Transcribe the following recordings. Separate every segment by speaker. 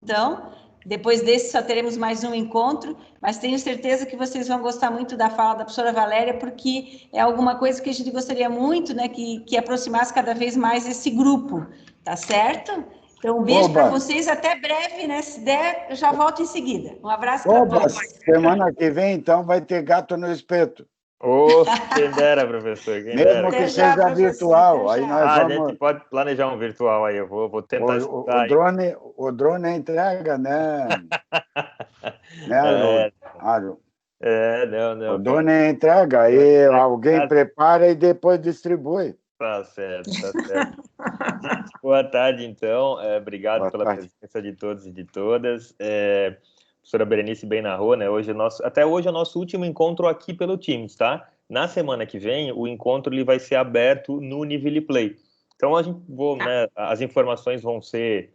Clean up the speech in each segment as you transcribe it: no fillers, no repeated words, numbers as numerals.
Speaker 1: Então, depois desse só teremos mais um encontro, mas tenho certeza que vocês vão gostar muito da fala da professora Valéria, porque é alguma coisa que a gente gostaria muito, né, que aproximasse cada vez mais esse grupo, tá certo? Então, um beijo para vocês, até breve, né? Se der, eu já volto em seguida. Um abraço para todos.
Speaker 2: Semana que vem, então, vai ter gato no espeto.
Speaker 3: Quem dera, professor, quem dera.
Speaker 2: Mesmo que seja virtual, aí nós vamos...
Speaker 3: A gente pode planejar um virtual aí, eu vou tentar escutar.
Speaker 2: O drone entrega, né?
Speaker 3: Não.
Speaker 2: O drone entrega, aí alguém prepara e depois distribui.
Speaker 3: Tá certo. Gente, boa tarde, então. Obrigado pela presença de todos e de todas. Professora Berenice bem narrou, né? Até hoje é o nosso último encontro aqui pelo Teams, tá? Na semana que vem, o encontro ele vai ser aberto no Univille Play. Então, né, as informações vão ser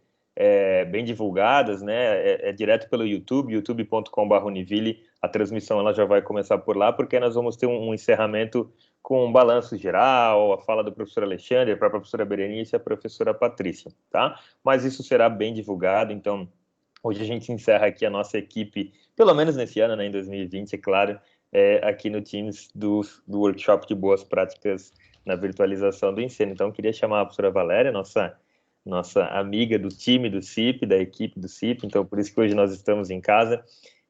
Speaker 3: bem divulgadas, né? Direto pelo YouTube, youtube.com/Univille. A transmissão ela já vai começar por lá, porque nós vamos ter um encerramento com um balanço geral, a fala do professor Alexandre, a própria professora Berenice e a professora Patrícia, tá? Mas isso será bem divulgado, então hoje a gente encerra aqui a nossa equipe, pelo menos nesse ano, né, em 2020, é claro, aqui no Teams do Workshop de Boas Práticas na Virtualização do Ensino. Então, eu queria chamar a professora Valéria, nossa amiga do time do CIP, da equipe do CIP, então por isso que hoje nós estamos em casa.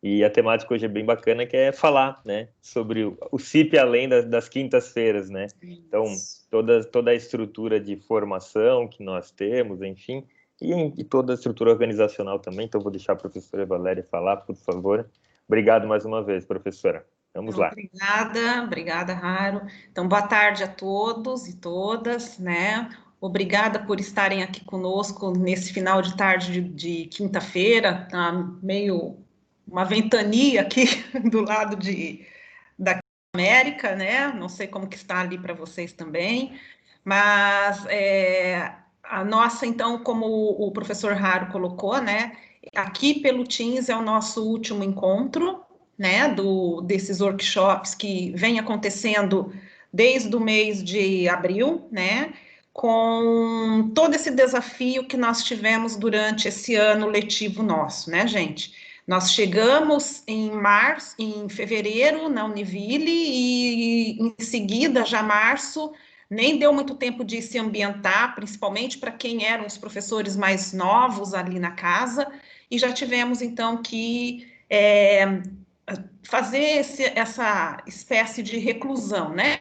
Speaker 3: E a temática hoje é bem bacana, que é falar, né, sobre o CIP além das quintas-feiras, né? Então, toda a estrutura de formação que nós temos, enfim, e toda a estrutura organizacional também. Então, vou deixar a professora Valéria falar, por favor. Obrigado mais uma vez, professora. Vamos lá.
Speaker 4: Obrigada, Raro. Então, boa tarde a todos e todas, né? Obrigada por estarem aqui conosco nesse final de tarde de quinta-feira, tá meio uma ventania aqui do lado da América, né? Não sei como que está ali para vocês também, mas a nossa, então, como o professor Raro colocou, né? Aqui pelo Teams é o nosso último encontro, né? Desses workshops que vem acontecendo desde o mês de abril, né? Com todo esse desafio que nós tivemos durante esse ano letivo nosso, né, gente? Nós chegamos em fevereiro na Univille e em seguida, já março, nem deu muito tempo de se ambientar, principalmente para quem eram os professores mais novos ali na casa, e já tivemos então que fazer essa espécie de reclusão, né?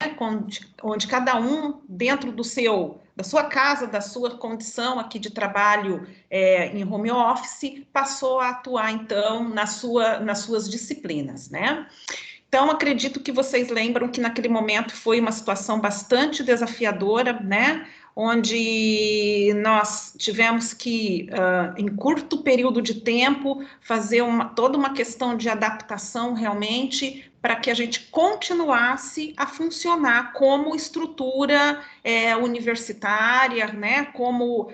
Speaker 4: Onde cada um, dentro da sua casa, da sua condição aqui de trabalho em home office, passou a atuar, então, nas suas disciplinas, né? Então, acredito que vocês lembram que naquele momento foi uma situação bastante desafiadora, né? Onde nós tivemos que, em curto período de tempo, fazer toda uma questão de adaptação realmente para que a gente continuasse a funcionar como estrutura universitária, né? Como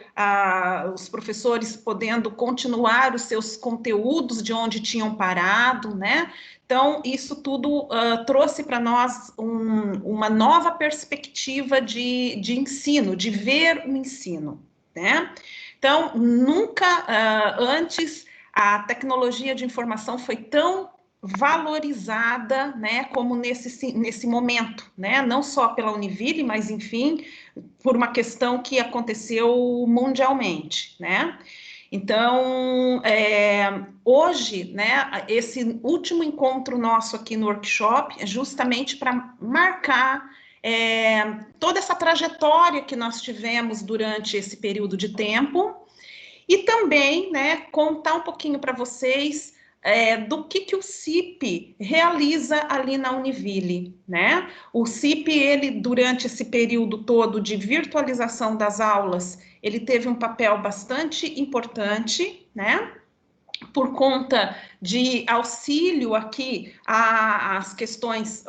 Speaker 4: os professores podendo continuar os seus conteúdos de onde tinham parado, né? Então, isso tudo trouxe para nós uma nova perspectiva de ensino, de ver o ensino, né? Então, nunca antes a tecnologia de informação foi tão valorizada, né, como nesse momento, né? Não só pela Univille, mas, enfim, por uma questão que aconteceu mundialmente, né? Então, hoje, né, esse último encontro nosso aqui no workshop é justamente para marcar toda essa trajetória que nós tivemos durante esse período de tempo e também, né, contar um pouquinho para vocês do que o CIP realiza ali na Univille, né? O CIP, ele, durante esse período todo de virtualização das aulas, ele teve um papel bastante importante, né? Por conta de auxílio aqui às questões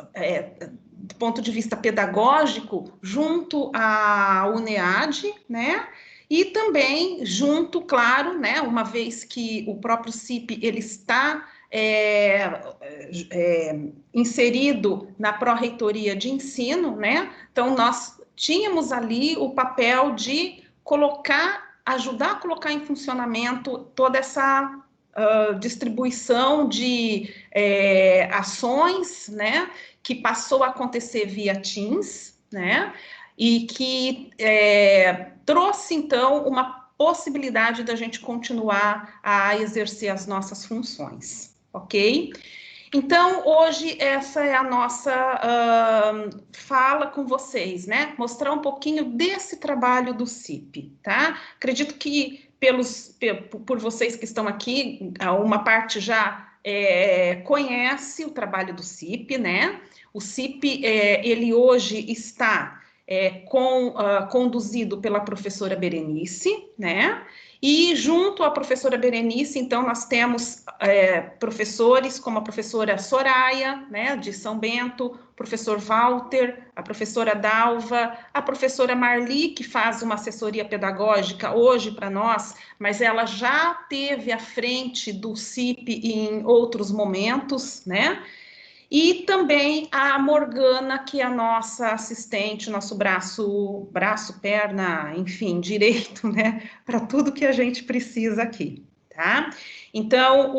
Speaker 4: do ponto de vista pedagógico, junto à UNEAD, né? E também junto, claro, né, uma vez que o próprio CIP ele está inserido na pró-reitoria de ensino, né? Então, nós tínhamos ali o papel de colocar ajudar a colocar em funcionamento toda essa distribuição de ações, né, que passou a acontecer via Teams, né, e que trouxe, então, uma possibilidade da gente continuar a exercer as nossas funções, ok? Então, hoje, essa é a nossa fala com vocês, né? Mostrar um pouquinho desse trabalho do CIP, tá? Acredito que por vocês que estão aqui, uma parte já conhece o trabalho do CIP, né? O CIP, ele hoje está conduzido pela professora Berenice, né? E junto à professora Berenice, então, nós temos professores como a professora Soraya, né, de São Bento, o professor Walter, a professora Dalva, a professora Marli, que faz uma assessoria pedagógica hoje para nós, mas ela já teve à frente do CIP em outros momentos, né? E também a Morgana, que é a nossa assistente, nosso braço, perna, enfim, direito, né, para tudo que a gente precisa aqui, tá? Então,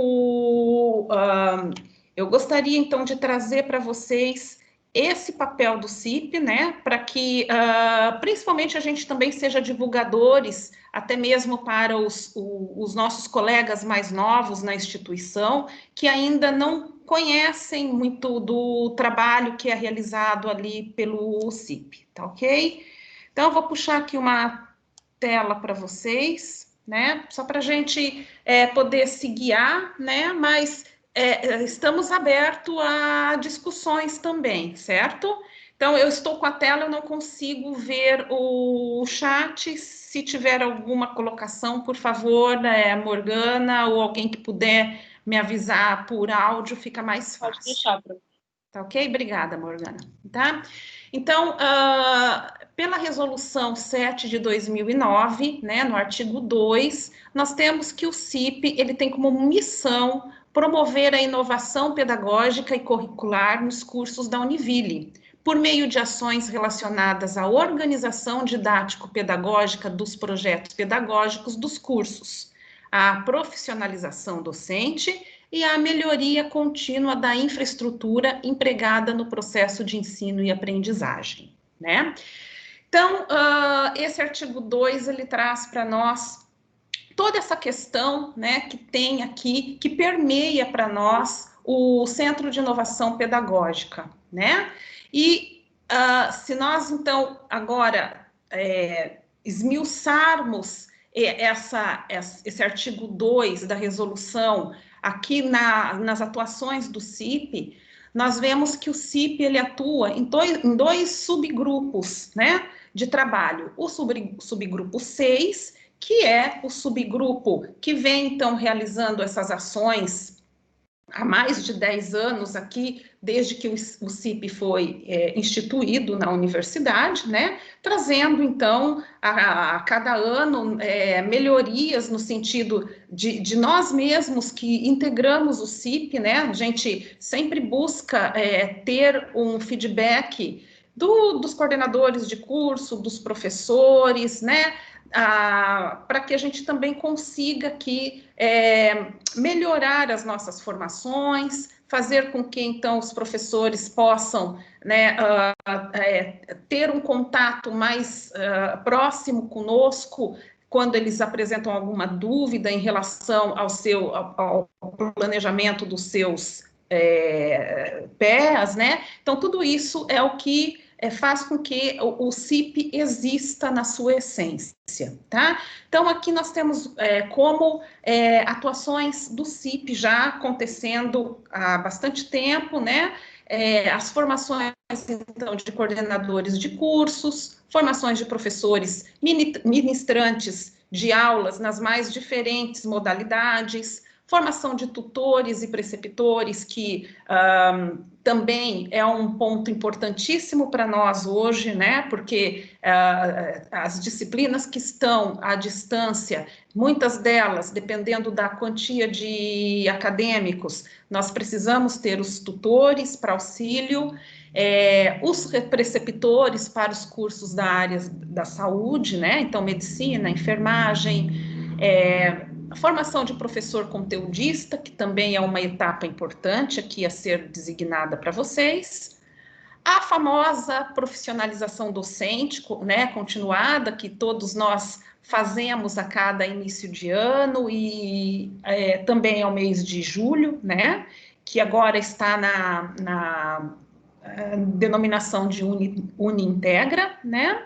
Speaker 4: eu gostaria, então, de trazer para vocês esse papel do CIP, né, para que, principalmente, a gente também seja divulgadores, até mesmo para os nossos colegas mais novos na instituição, que ainda não conhecem muito do trabalho que é realizado ali pelo CIP, tá ok? Então, eu vou puxar aqui uma tela para vocês, né, só para a gente poder se guiar, né, mas estamos abertos a discussões também, certo? Então, eu estou com a tela, eu não consigo ver o chat. Se tiver alguma colocação, por favor, Morgana, ou alguém que puder me avisar por áudio, fica mais fácil.
Speaker 1: Pode deixar, Bruno.
Speaker 4: Tá ok? Obrigada, Morgana. Tá? Então, pela resolução 7 de 2009, né, no artigo 2, nós temos que o CIP, ele tem como missão promover a inovação pedagógica e curricular nos cursos da Univille, por meio de ações relacionadas à organização didático-pedagógica dos projetos pedagógicos dos cursos, à profissionalização docente e à melhoria contínua da infraestrutura empregada no processo de ensino e aprendizagem, né? Então, esse artigo 2, ele traz para nós toda essa questão, né, que tem aqui, que permeia para nós o Centro de Inovação Pedagógica, né? E se nós, então, agora esmiuçarmos esse artigo 2 da resolução aqui nas atuações do CIP, nós vemos que o CIP, ele atua em dois subgrupos, né, de trabalho. O subgrupo 6, que é o subgrupo que vem, então, realizando essas ações há mais de 10 anos aqui, desde que o CIP foi instituído na universidade, né, trazendo, então, a cada ano melhorias no sentido de nós mesmos que integramos o CIP, né, a gente sempre busca ter um feedback dos coordenadores de curso, dos professores, né, para que a gente também consiga aqui melhorar as nossas formações, fazer com que, então, os professores possam, né, ter um contato mais próximo conosco, quando eles apresentam alguma dúvida em relação ao planejamento dos seus PEAs, né? Então, tudo isso é o que faz com que o CIP exista na sua essência, tá? Então, aqui nós temos como atuações do CIP já acontecendo há bastante tempo, né? As formações, então, de coordenadores de cursos, formações de professores ministrantes de aulas nas mais diferentes modalidades, formação de tutores e preceptores, que também é um ponto importantíssimo para nós hoje, né? Porque as disciplinas que estão à distância, muitas delas, dependendo da quantia de acadêmicos, nós precisamos ter os tutores para auxílio. Os preceptores para os cursos da área da saúde, né? Então, medicina, enfermagem, a formação de professor conteudista, que também é uma etapa importante aqui a ser designada para vocês. A famosa profissionalização docente, né, continuada, que todos nós fazemos a cada início de ano, e também é o mês de julho, né, que agora está na denominação de Unintegra, né,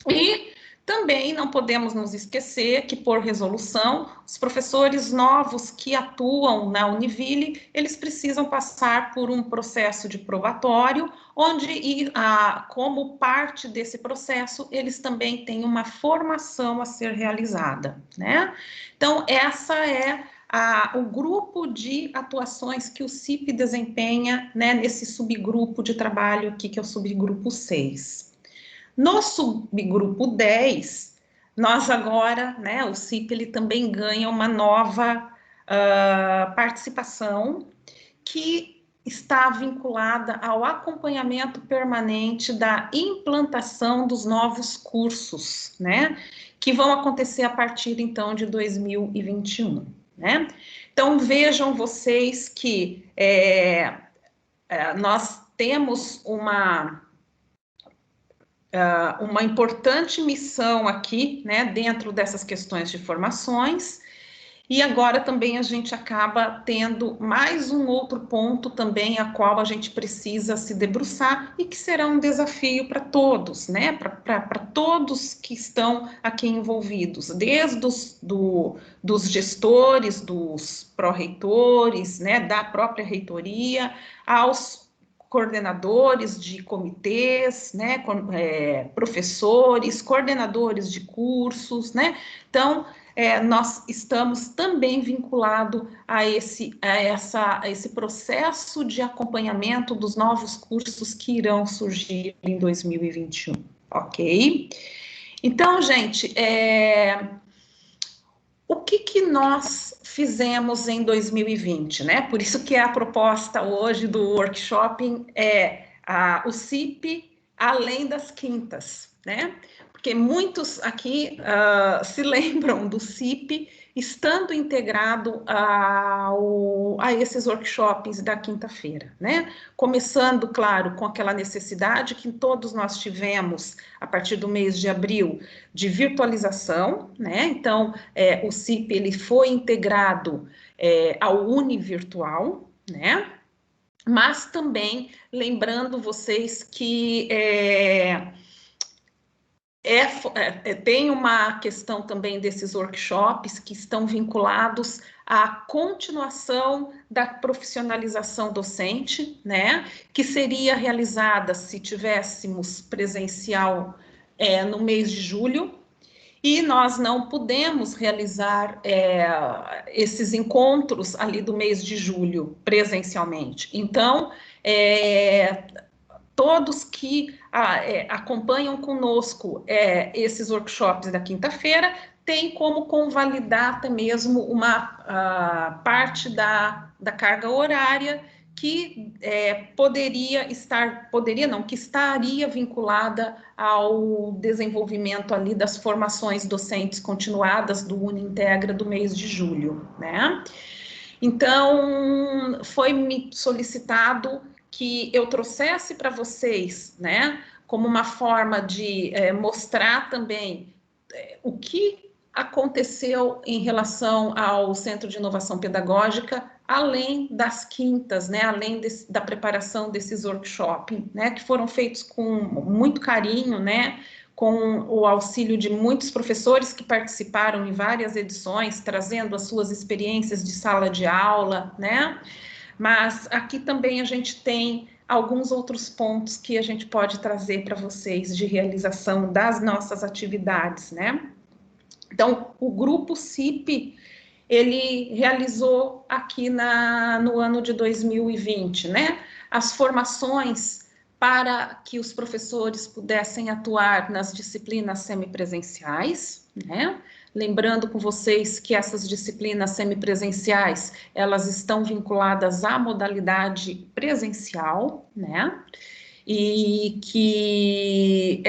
Speaker 4: e também não podemos nos esquecer que, por resolução, os professores novos que atuam na Univille, eles precisam passar por um processo de probatório, onde, como parte desse processo, eles também têm uma formação a ser realizada, né? Então, essa é o grupo de atuações que o CIP desempenha, né, nesse subgrupo de trabalho aqui, que é o subgrupo 6. No subgrupo 10, nós agora, né, o CIP, ele também ganha uma nova participação que está vinculada ao acompanhamento permanente da implantação dos novos cursos, né, que vão acontecer a partir, então, de 2021, né? Então, vejam vocês que nós temos uma importante missão aqui, né, dentro dessas questões de formações, e agora também a gente acaba tendo mais um outro ponto também a qual a gente precisa se debruçar e que será um desafio para todos, né, para todos que estão aqui envolvidos, desde dos gestores, dos pró-reitores, né, da própria reitoria, aos coordenadores de comitês, né, professores, coordenadores de cursos, né, então, nós estamos também vinculados a esse processo de acompanhamento dos novos cursos que irão surgir em 2021, ok? Então, gente, o que nós fizemos em 2020, né? Por isso que a proposta hoje do workshop é o CIP além das quintas, né? Porque muitos aqui se lembram do CIP estando integrado a esses workshops da quinta-feira, né? Começando, claro, com aquela necessidade que todos nós tivemos a partir do mês de abril de virtualização, né? Então, o CIP ele foi integrado ao Univirtual, né? Mas também lembrando vocês que tem uma questão também desses workshops que estão vinculados à continuação da profissionalização docente, né, que seria realizada se tivéssemos presencial no mês de julho, e nós não pudemos realizar esses encontros ali do mês de julho presencialmente. Então, todos que acompanham conosco esses workshops da quinta-feira têm como convalidar até mesmo uma parte da carga horária que que estaria vinculada ao desenvolvimento ali das formações docentes continuadas do Unintegra do mês de julho, né? Então, foi me solicitado que eu trouxesse para vocês, né, como uma forma de mostrar também o que aconteceu em relação ao Centro de Inovação Pedagógica, além das quintas, né, além da preparação desses workshops, né, que foram feitos com muito carinho, né, com o auxílio de muitos professores que participaram em várias edições, trazendo as suas experiências de sala de aula, né, mas aqui também a gente tem alguns outros pontos que a gente pode trazer para vocês de realização das nossas atividades, né? Então, o grupo CIP, ele realizou aqui no ano de 2020, né? As formações para que os professores pudessem atuar nas disciplinas semipresenciais, né? Lembrando com vocês que essas disciplinas semipresenciais, elas estão vinculadas à modalidade presencial, né? e que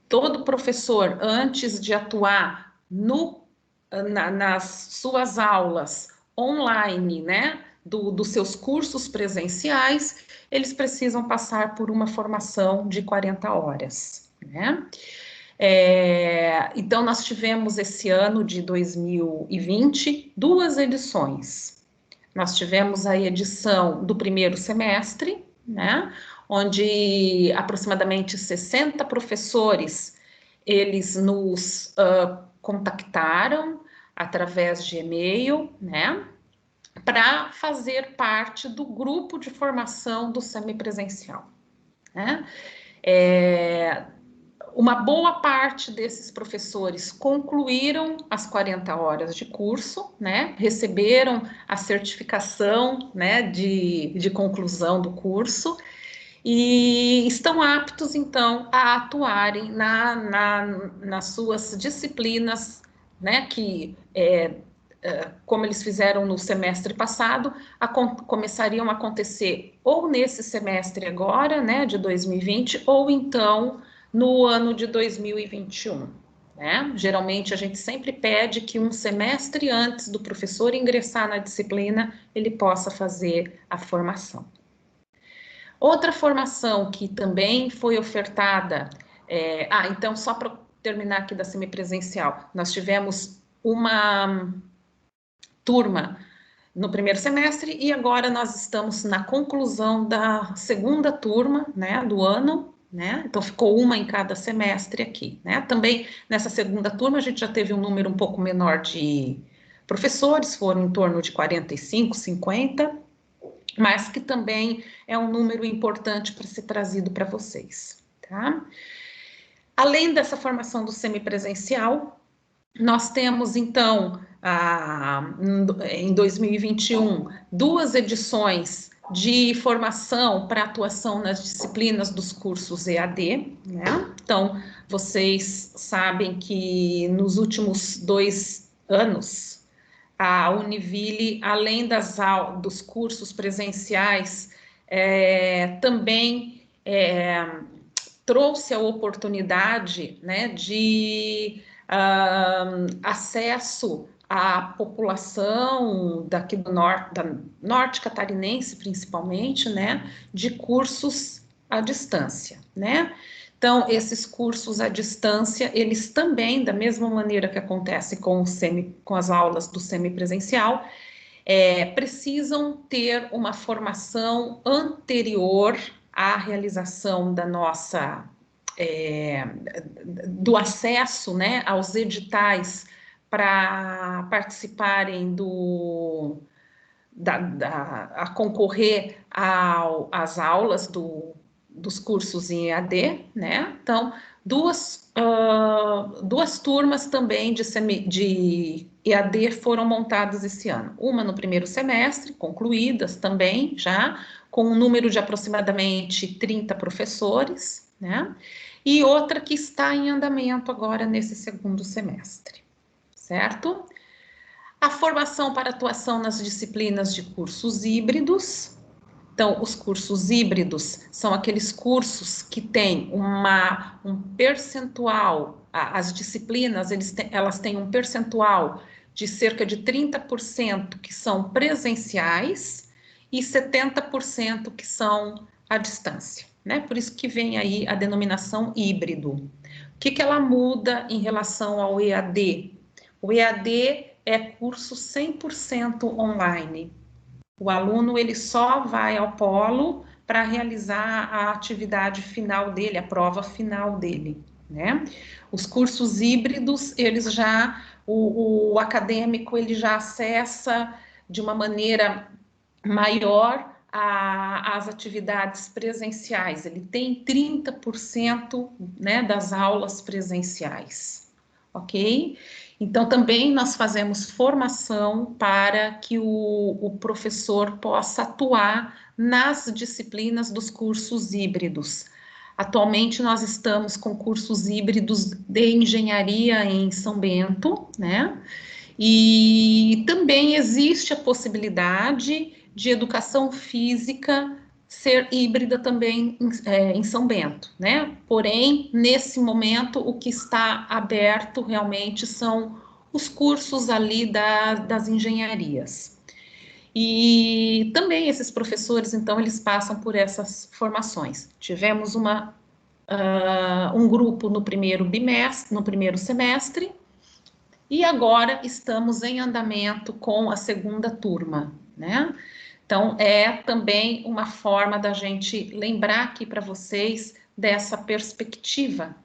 Speaker 4: todo professor, antes de atuar nas suas aulas online, né, dos seus cursos presenciais, eles precisam passar por uma formação de 40 horas, né? Então, nós tivemos esse ano de 2020 2 edições. Nós tivemos a edição do primeiro semestre, né, onde aproximadamente 60 professores, eles nos contactaram através de e-mail, né, para fazer parte do grupo de formação do semipresencial, né? Uma boa parte desses professores concluíram as 40 horas de curso, né? Receberam a certificação, né, de conclusão do curso e estão aptos, então, a atuarem nas suas disciplinas, né, que, como eles fizeram no semestre passado, começariam a acontecer ou nesse semestre agora, né, de 2020, ou então no ano de 2021, né? Geralmente a gente sempre pede que um semestre antes do professor ingressar na disciplina, ele possa fazer a formação. Outra formação que também foi ofertada, então só para terminar aqui da semipresencial, nós tivemos uma turma no primeiro semestre e agora nós estamos na conclusão da segunda turma, né, do ano, né? Então ficou uma em cada semestre aqui, né? Também nessa segunda turma a gente já teve um número um pouco menor de professores, foram em torno de 45, 50, mas que também é um número importante para ser trazido para vocês, tá? Além dessa formação do semipresencial, nós temos, então, em 2021, 2 edições de formação para atuação nas disciplinas dos cursos EAD, né? Então, vocês sabem que nos últimos 2 anos, a Univille, além dos cursos presenciais, também trouxe a oportunidade, né, de acesso à população daqui do norte catarinense, principalmente, né, de cursos à distância, né? Então, esses cursos à distância, eles também, da mesma maneira que acontece com as aulas do semipresencial, precisam ter uma formação anterior à realização da nossa do acesso, né, aos editais para participarem a concorrer às aulas dos cursos em EAD, né? Então, duas turmas também de EAD foram montadas esse ano. Uma no primeiro semestre, concluídas também já, com um número de aproximadamente 30 professores, né? E outra que está em andamento agora nesse segundo semestre, certo? A formação para atuação nas disciplinas de cursos híbridos. Então, os cursos híbridos são aqueles cursos que têm um percentual, as disciplinas, elas têm um percentual de cerca de 30% que são presenciais e 70% que são à distância, né? Por isso que vem aí a denominação híbrido. O que ela muda em relação ao EAD? O EAD é curso 100% online. O aluno, ele só vai ao polo para realizar a atividade final dele, a prova final dele, né? Os cursos híbridos, eles já, o acadêmico, ele já acessa de uma maneira maior as atividades presenciais, ele tem 30%, né, das aulas presenciais, ok? Então, também nós fazemos formação para que o professor possa atuar nas disciplinas dos cursos híbridos. Atualmente, nós estamos com cursos híbridos de engenharia em São Bento, né? E também existe a possibilidade de educação física ser híbrida também em São Bento, né? Porém, nesse momento, o que está aberto realmente são os cursos ali das engenharias. E também esses professores, então, eles passam por essas formações. Tivemos um grupo no primeiro semestre, e agora estamos em andamento com a segunda turma, né? Então, é também uma forma da gente lembrar aqui para vocês dessa perspectiva.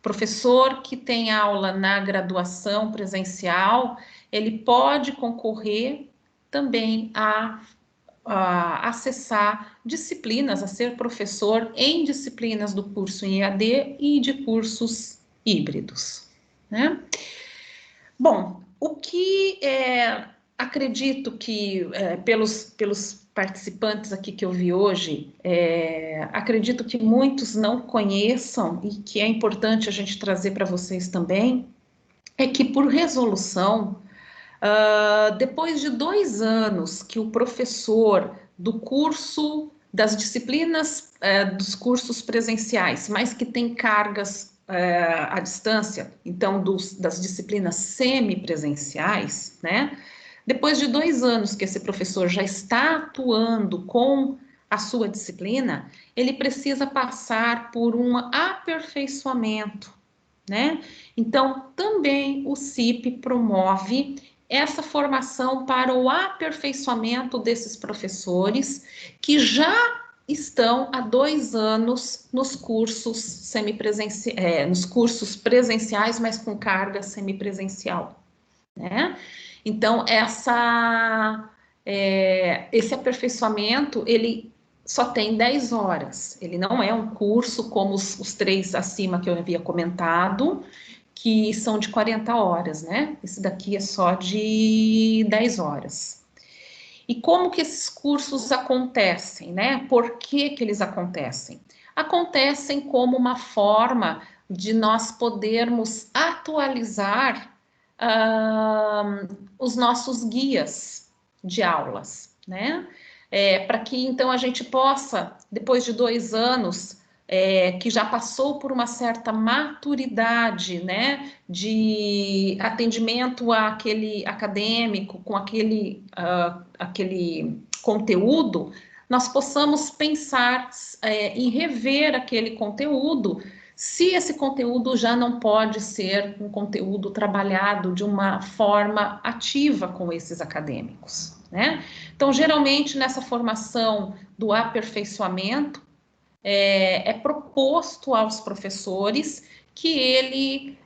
Speaker 4: Professor que tem aula na graduação presencial, ele pode concorrer também a acessar disciplinas, a ser professor em disciplinas do curso em EAD e de cursos híbridos, né? Bom, o que acredito que, pelos participantes aqui que eu vi hoje, acredito que muitos não conheçam e que é importante a gente trazer para vocês também, é que por resolução, depois de 2 anos que o professor do curso, das disciplinas dos cursos presenciais, mas que tem cargas à distância, então das disciplinas semipresenciais, né? Depois de 2 anos que esse professor já está atuando com a sua disciplina, ele precisa passar por um aperfeiçoamento, né? Então, também o CIP promove essa formação para o aperfeiçoamento desses professores que já estão há 2 anos nos cursos nos cursos presenciais, mas com carga semipresencial, né? Então, esse aperfeiçoamento, ele só tem 10 horas, ele não é um curso como os 3 acima que eu havia comentado, que são de 40 horas, né? Esse daqui é só de 10 horas. E como que esses cursos acontecem, né? Por que eles acontecem? Acontecem como uma forma de nós podermos atualizar os nossos guias de aulas, né? Para que então a gente possa, depois de 2 anos, que já passou por uma certa maturidade, né, de atendimento àquele acadêmico, com aquele conteúdo, nós possamos pensar em rever aquele conteúdo, se esse conteúdo já não pode ser um conteúdo trabalhado de uma forma ativa com esses acadêmicos, né? Então, geralmente, nessa formação do aperfeiçoamento, é proposto aos professores que ele,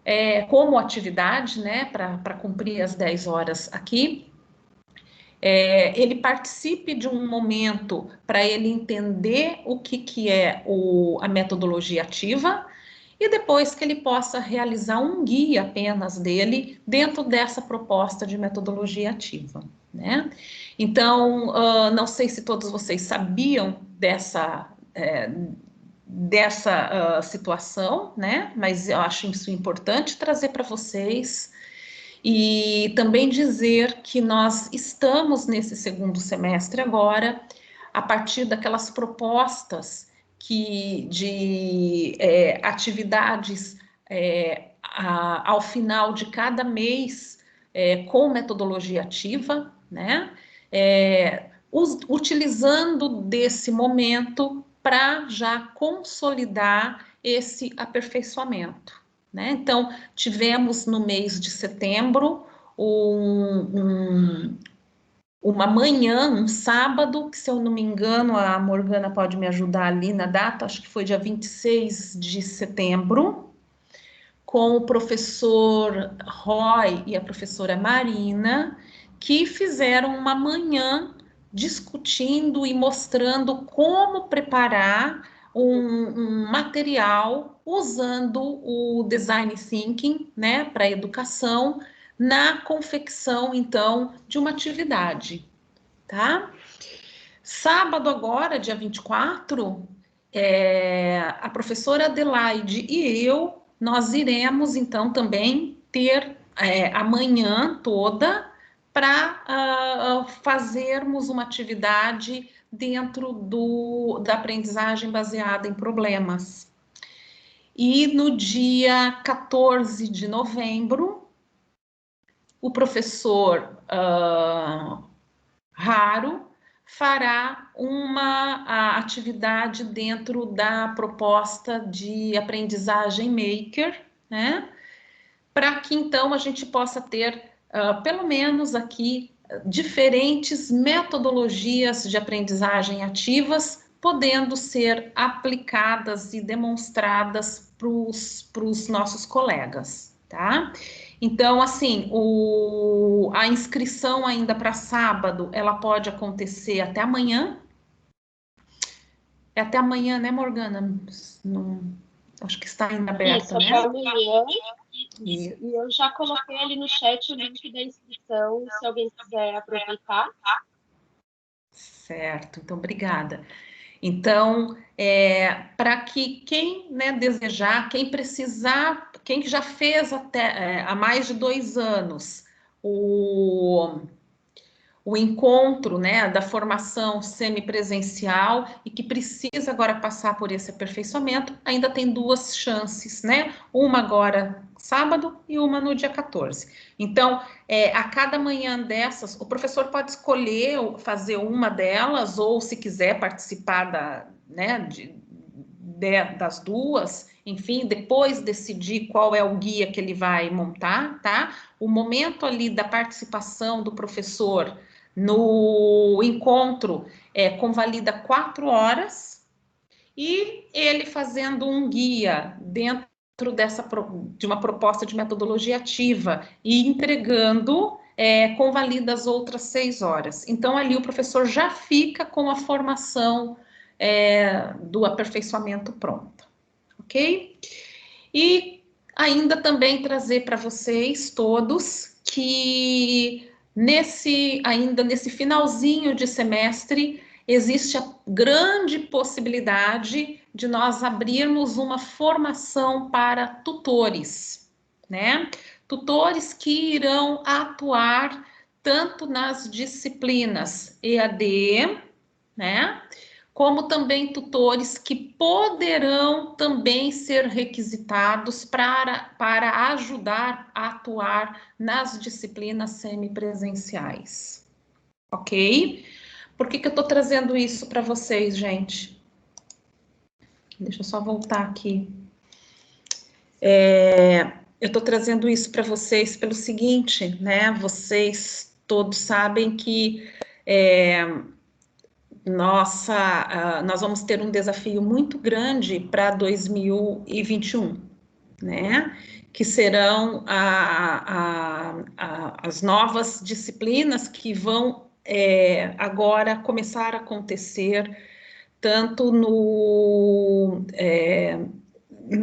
Speaker 4: como atividade, né, para cumprir as 10 horas aqui, ele participe de um momento para ele entender o que é a metodologia ativa, e depois que ele possa realizar um guia apenas dele dentro dessa proposta de metodologia ativa, né? Então, não sei se todos vocês sabiam dessa situação, né? Mas eu acho isso importante trazer para vocês e também dizer que nós estamos nesse segundo semestre agora, a partir daquelas propostas de atividades ao final de cada mês com metodologia ativa, né? Utilizando desse momento para já consolidar esse aperfeiçoamento, né? Então, tivemos no mês de setembro uma manhã, um sábado, que se eu não me engano, a Morgana pode me ajudar ali na data, acho que foi dia 26 de setembro, com o professor Roy e a professora Marina, que fizeram uma manhã discutindo e mostrando como preparar um material usando o Design Thinking, né, para a educação, na confecção, então, de uma atividade, tá? Sábado agora, dia 24, a professora Adelaide e eu, nós iremos, então, também ter a manhã toda para fazermos uma atividade dentro da aprendizagem baseada em problemas. E no dia 14 de novembro, o professor Raro fará uma atividade dentro da proposta de aprendizagem Maker, né? Para que então a gente possa ter, pelo menos aqui, diferentes metodologias de aprendizagem ativas, podendo ser aplicadas e demonstradas para os nossos colegas, tá? Então, assim, a inscrição ainda para sábado, ela pode acontecer até amanhã. É até amanhã, né, Morgana? Não, acho que está ainda aberto,
Speaker 5: isso,
Speaker 4: né?
Speaker 5: até amanhã. E eu já coloquei ali no chat o link da inscrição, se alguém quiser aproveitar.
Speaker 4: Certo, então, obrigada. Então, para que quem, né, desejar, quem precisar, quem já fez até há mais de 2 anos o encontro, né, da formação semipresencial e que precisa agora passar por esse aperfeiçoamento, ainda tem 2 chances, né? Uma agora sábado e uma no dia 14. Então, a cada manhã dessas, o professor pode escolher fazer uma delas, ou se quiser participar das 2, enfim, depois decidir qual é o guia que ele vai montar, tá? O momento ali da participação do professor no encontro convalida 4 horas, e ele fazendo um guia dentro de uma proposta de metodologia ativa e entregando, convalida as outras 6 horas. Então, ali o professor já fica com a formação do aperfeiçoamento pronta, ok? E ainda também trazer para vocês todos que ainda nesse finalzinho de semestre, existe a grande possibilidade de nós abrirmos uma formação para tutores, né? Tutores que irão atuar tanto nas disciplinas EAD, né? Como também tutores que poderão também ser requisitados para ajudar a atuar nas disciplinas semipresenciais, ok? Por que eu estou trazendo isso para vocês, gente? Deixa eu só voltar aqui. Eu estou trazendo isso para vocês pelo seguinte, né? Vocês todos sabem que nós vamos ter um desafio muito grande para 2021, né? Que serão as novas disciplinas que vão agora começar a acontecer, tanto no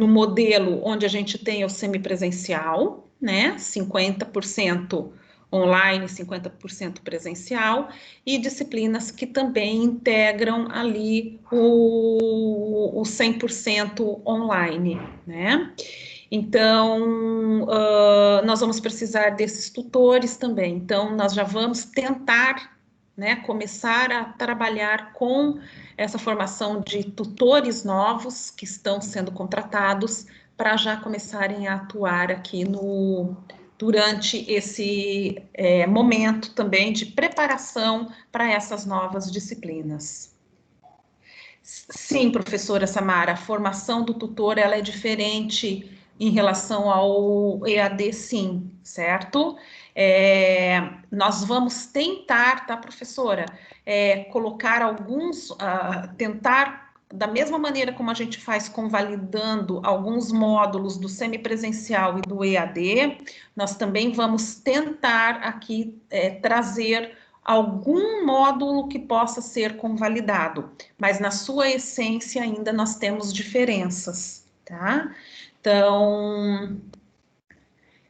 Speaker 4: modelo onde a gente tem o semipresencial, né? 50% online, 50% presencial, e disciplinas que também integram ali o 100% online, né? Então, nós vamos precisar desses tutores também. Então, nós já vamos tentar, né, começar a trabalhar com essa formação de tutores novos que estão sendo contratados para já começarem a atuar aqui durante esse momento também de preparação para essas novas disciplinas. Sim, professora Samara, a formação do tutor ela é diferente em relação ao EAD, sim, certo? Nós vamos tentar, tá, professora, colocar tentar, da mesma maneira como a gente faz convalidando alguns módulos do semipresencial e do EAD, nós também vamos tentar aqui trazer algum módulo que possa ser convalidado, mas na sua essência ainda nós temos diferenças, tá? Então,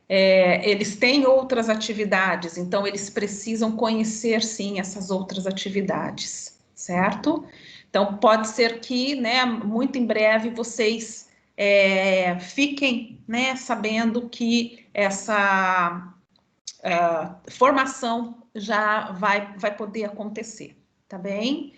Speaker 4: eles têm outras atividades, então eles precisam conhecer, sim, essas outras atividades, certo? Então, pode ser que, né, muito em breve vocês fiquem, né, sabendo que essa formação já vai poder acontecer, tá bem?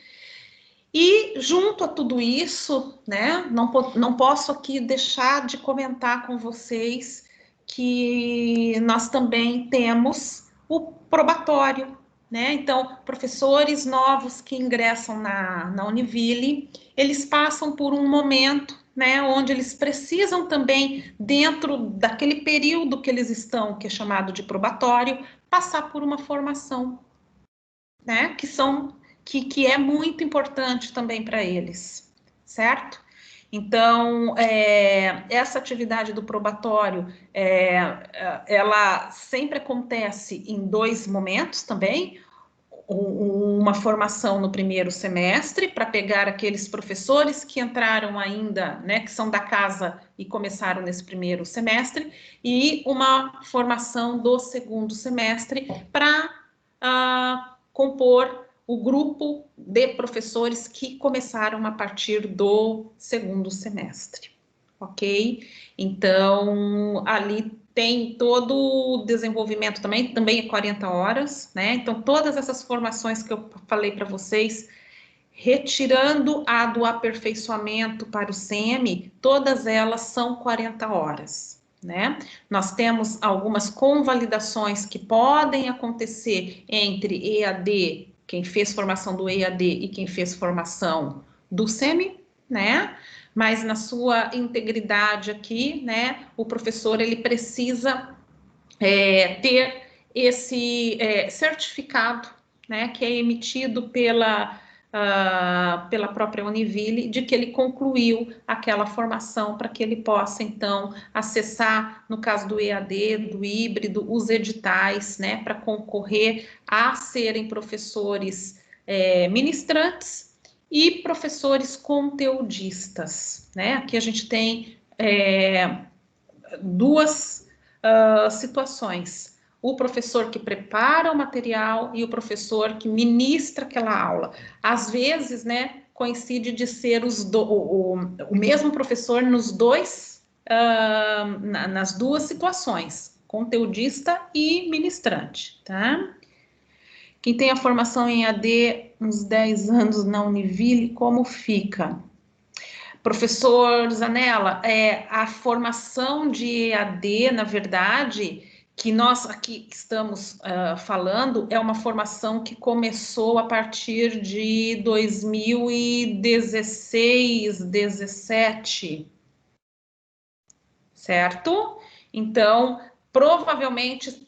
Speaker 4: E junto a tudo isso, né, não posso aqui deixar de comentar com vocês que nós também temos o probatório, né? Então, professores novos que ingressam na Univille, eles passam por um momento, né, onde eles precisam também, dentro daquele período que eles estão, que é chamado de probatório, passar por uma formação, né, que é muito importante também para eles, certo? Então, essa atividade do probatório, ela sempre acontece em 2 momentos também, uma formação no primeiro semestre, para pegar aqueles professores que entraram ainda, né, que são da casa e começaram nesse primeiro semestre, e uma formação do segundo semestre para compor o grupo de professores que começaram a partir do segundo semestre, ok? Então, ali tem todo o desenvolvimento também é 40 horas, né? Então, todas essas formações que eu falei para vocês, retirando a do aperfeiçoamento para o CM, todas elas são 40 horas, né? Nós temos algumas convalidações que podem acontecer entre EAD, quem fez formação do EAD e quem fez formação do CEMI, né? Mas na sua integridade aqui, né, o professor ele precisa ter esse certificado, né, que é emitido pela própria Univille, de que ele concluiu aquela formação para que ele possa, então, acessar, no caso do EAD, do híbrido, os editais, né, para concorrer a serem professores ministrantes e professores conteudistas, né? Aqui a gente tem 2 situações. O professor que prepara o material e o professor que ministra aquela aula. Às vezes, né, coincide de ser o mesmo professor nos dois, nas 2 situações, conteudista e ministrante, tá? Quem tem a formação em AD uns 10 anos na Univille, como fica? Professor Zanella, a formação de EAD, na verdade, que nós aqui estamos falando, é uma formação que começou a partir de 2016, 17, certo? Então, provavelmente,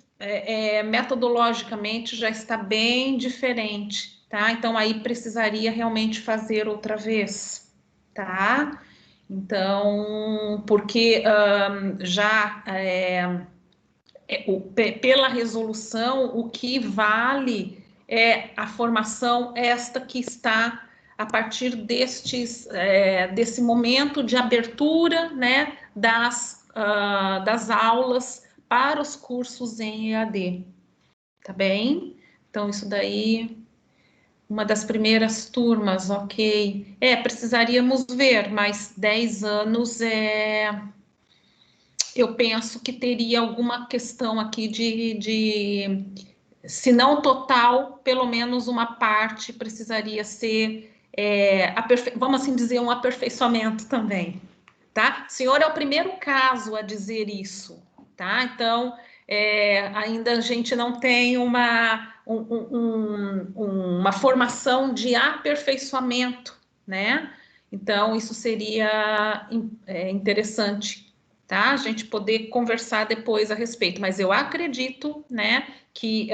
Speaker 4: metodologicamente, já está bem diferente, tá? Então, aí precisaria realmente fazer outra vez, tá? Então, porque pela resolução, o que vale é a formação esta que está a partir desse momento de abertura, né, das aulas para os cursos em EAD, tá bem? Então, isso daí, uma das primeiras turmas, ok. Precisaríamos ver, mas 10 anos eu penso que teria alguma questão aqui de se não total, pelo menos uma parte precisaria ser, vamos assim dizer, um aperfeiçoamento também, tá? O senhor é o primeiro caso a dizer isso, tá? Então, ainda a gente não tem uma formação de aperfeiçoamento, né? Então, isso seria interessante, tá? A gente poder conversar depois a respeito, mas eu acredito, né, que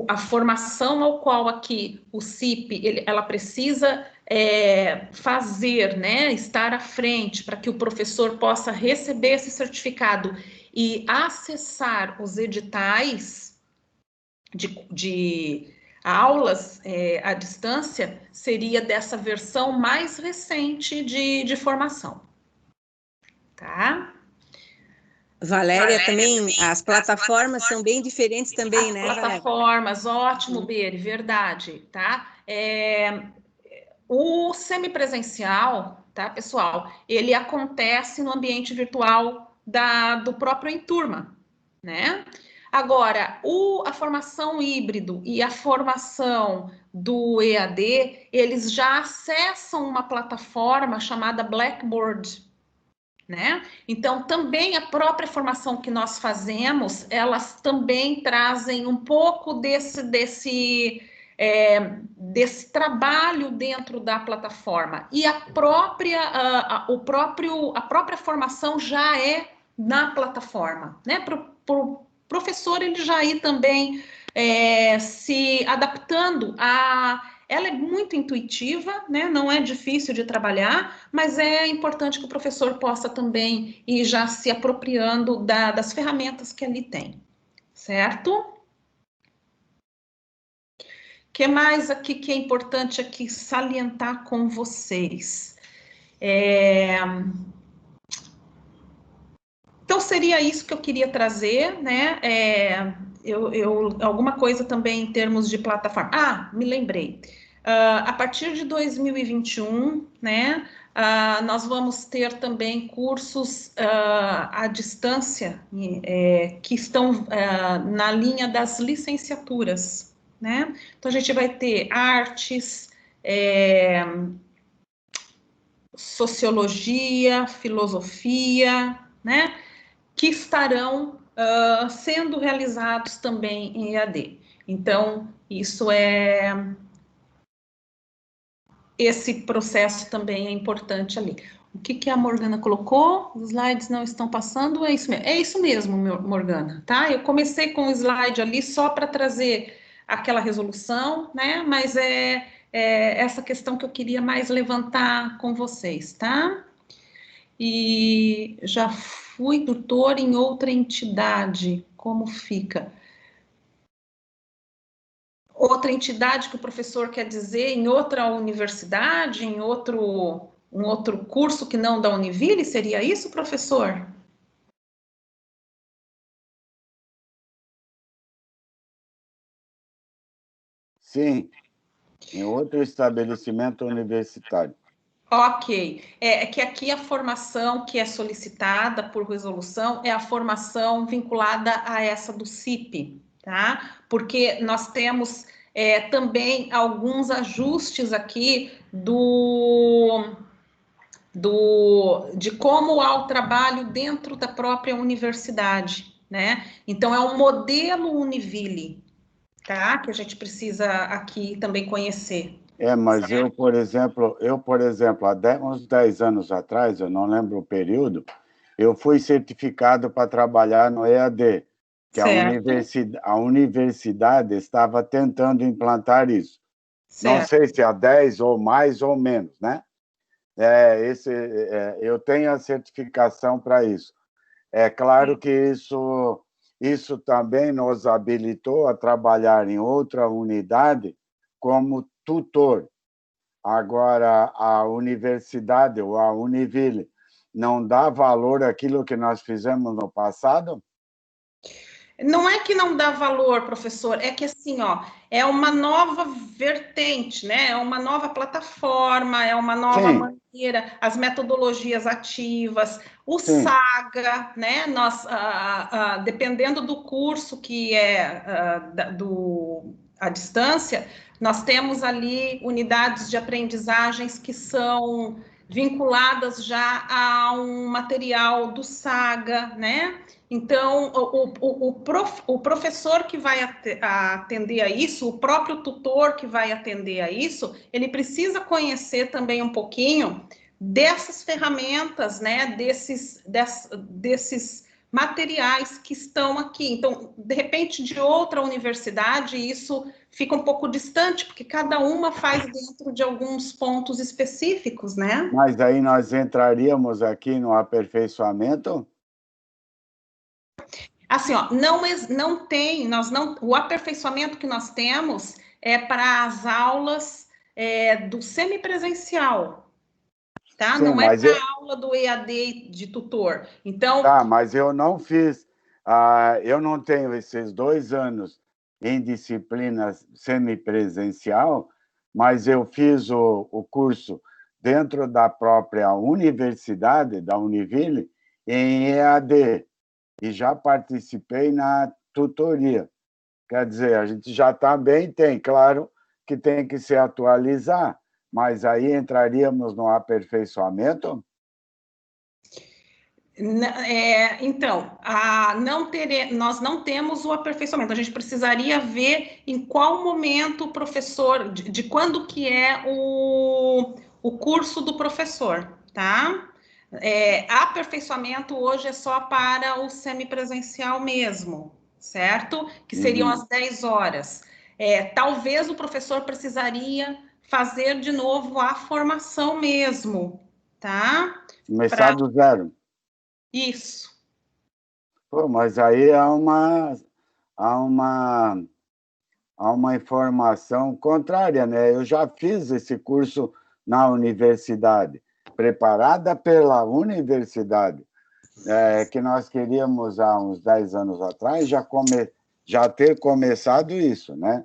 Speaker 4: a formação ao qual aqui o CIP, ela precisa fazer, né, estar à frente para que o professor possa receber esse certificado e acessar os editais de aulas à distância, seria dessa versão mais recente de formação. Tá?
Speaker 6: Valéria, também, as plataformas são bem diferentes também, né, Valéria?
Speaker 4: Plataformas, ótimo, Beri, verdade, tá? O semipresencial, tá, pessoal, ele acontece no ambiente virtual do próprio Enturma, né? Agora, a formação híbrido e a formação do EAD, eles já acessam uma plataforma chamada Blackboard, né? Então, também a própria formação que nós fazemos, elas também trazem um pouco desse trabalho dentro da plataforma. E a própria formação já é na plataforma, né? Para o professor, ele já ir também se adaptando a... Ela é muito intuitiva, né? Não é difícil de trabalhar, mas é importante que o professor possa também ir já se apropriando das ferramentas que ali tem, certo? O que mais aqui que é importante aqui salientar com vocês? Então, seria isso que eu queria trazer, né? Alguma coisa também em termos de plataforma. Ah, me lembrei. A partir de 2021, né, nós vamos ter também cursos à distância que estão na linha das licenciaturas, né? Então, a gente vai ter artes, sociologia, filosofia, né, que estarão sendo realizados também em EAD. Então, esse processo também é importante ali. O que a Morgana colocou? Os slides não estão passando? É isso mesmo, Morgana, tá? Eu comecei com o slide ali só para trazer aquela resolução, né? Mas é essa questão que eu queria mais levantar com vocês, tá? E já fui tutor em outra entidade, como fica? Outra entidade que o professor quer dizer em outra universidade, em um outro curso que não da Univille, seria isso, professor?
Speaker 2: Sim, em outro estabelecimento universitário.
Speaker 4: Ok, é que aqui a formação que é solicitada por resolução é a formação vinculada a essa do CIP, tá? Porque nós temos também alguns ajustes aqui de como há o trabalho dentro da própria universidade, né? Então, é um modelo Univille, tá? Que a gente precisa aqui também conhecer.
Speaker 2: Mas eu, por exemplo, há uns 10 anos atrás, eu não lembro o período, eu fui certificado para trabalhar no EAD, que a universidade estava tentando implantar isso. Certo. Não sei se há 10 ou mais ou menos, né? Eu tenho a certificação para isso. É claro que isso também nos habilitou a trabalhar em outra unidade como tutor. Agora, a universidade ou a Univille não dá valor àquilo que nós fizemos no passado?
Speaker 4: Não é que não dá valor, professor, é que assim, ó, é uma nova vertente, né? É uma nova plataforma, é uma nova maneira, as metodologias ativas, o SAGA, né? Nós, dependendo do curso que é à distância, nós temos ali unidades de aprendizagens que são vinculadas já a um material do SAGA, né? Então, o professor que vai atender a isso, o próprio tutor que vai atender a isso, ele precisa conhecer também um pouquinho dessas ferramentas, né, desses materiais que estão aqui. Então, de repente, de outra universidade, isso fica um pouco distante, porque cada uma faz dentro de alguns pontos específicos, né?
Speaker 2: Mas aí nós entraríamos aqui no aperfeiçoamento?
Speaker 4: Assim, ó, não tem, o aperfeiçoamento que nós temos é para as aulas do semipresencial, tá?
Speaker 2: Sim,
Speaker 4: não é para a aula do EAD de tutor. Então.
Speaker 2: Tá, mas eu não fiz, eu não tenho esses 2 anos em disciplina semipresencial, mas eu fiz o curso dentro da própria universidade, da Univille, em EAD. E já participei tutoria. Quer dizer, a gente já também tem, claro, que tem que se atualizar, mas aí entraríamos no aperfeiçoamento?
Speaker 4: Então, nós não temos o aperfeiçoamento. A gente precisaria ver em qual momento o professor, de quando que é o curso do professor, tá? Aperfeiçoamento hoje é só para o semipresencial mesmo, certo? Que seriam as 10 horas. Talvez o professor precisaria fazer de novo a formação mesmo, tá?
Speaker 2: Começar do zero.
Speaker 4: Isso.
Speaker 2: Pô, mas aí há uma informação contrária, né? Eu já fiz esse curso na universidade, preparada pela universidade, que nós queríamos, há uns 10 anos atrás, já ter começado isso, né?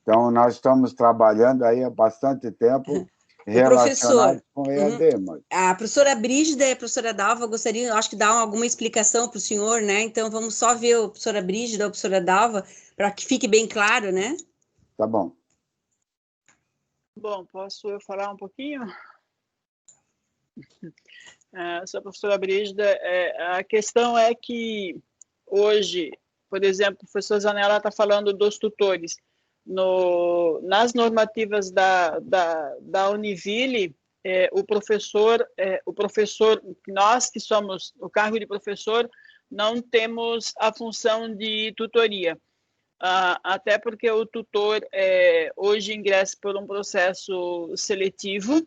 Speaker 2: Então, nós estamos trabalhando aí há bastante tempo relacionado com EAD. Mas...
Speaker 6: A professora Brígida e a professora Dalva gostariam, acho que, dar alguma explicação para o senhor, né? Então, vamos só ver a professora Brígida ou a professora Dalva, para que fique bem claro, né?
Speaker 2: Tá bom.
Speaker 7: Bom, posso eu falar um pouquinho? Sou a professora Brígida. A questão é que hoje, por exemplo, o professor Zanella está falando dos tutores. Nas normativas da Univille, o professor, nós que somos o cargo de professor, não temos a função de tutoria. Até porque o tutor hoje ingressa por um processo seletivo,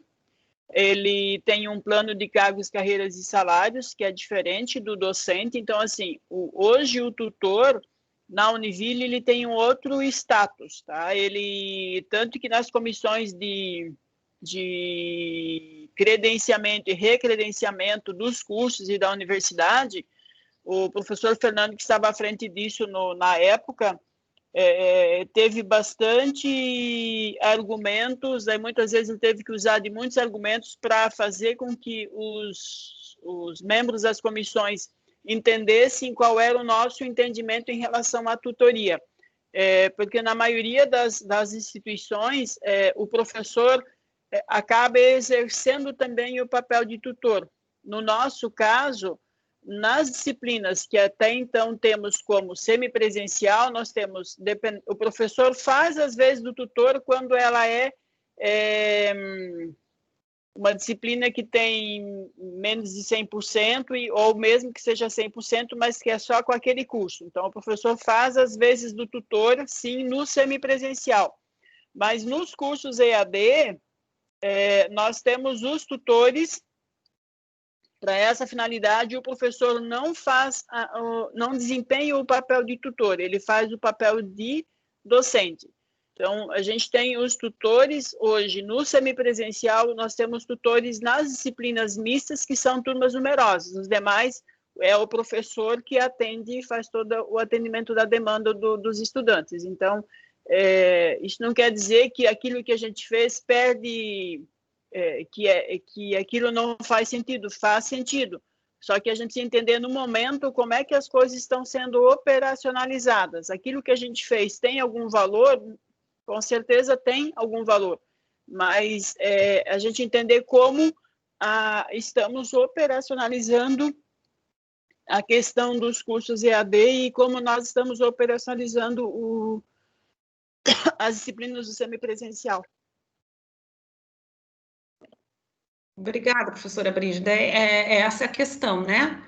Speaker 7: ele tem um plano de cargos, carreiras e salários, que é diferente do docente. Então, assim, hoje o tutor, na Univille, ele tem um outro status, tá? Tanto que nas comissões de credenciamento e recredenciamento dos cursos e da universidade, o professor Fernando, que estava à frente disso na época, teve bastante argumentos, muitas vezes ele teve que usar de muitos argumentos para fazer com que os membros das comissões entendessem qual era o nosso entendimento em relação à tutoria. Porque na maioria das instituições, o professor acaba exercendo também o papel de tutor. No nosso caso, nas disciplinas que até então temos como semipresencial, nós temos, o professor faz às vezes do tutor quando ela é uma disciplina que tem menos de 100%, ou mesmo que seja 100%, mas que é só com aquele curso. Então, o professor faz às vezes do tutor, sim, no semipresencial. Mas nos cursos EAD, nós temos os tutores. Para essa finalidade, o professor não desempenha o papel de tutor, ele faz o papel de docente. Então, a gente tem os tutores hoje no semipresencial, nós temos tutores nas disciplinas mistas, que são turmas numerosas. Os demais é o professor que atende e faz todo o atendimento da demanda dos estudantes. Então, isso não quer dizer que aquilo que a gente fez perde... que aquilo não faz sentido, só que a gente entender no momento como é que as coisas estão sendo operacionalizadas. Aquilo que a gente fez tem algum valor? Com certeza tem algum valor, mas a gente entender como estamos operacionalizando a questão dos cursos EAD e como nós estamos operacionalizando as disciplinas do semipresencial.
Speaker 4: Obrigada, professora Brígida. Essa a questão, né?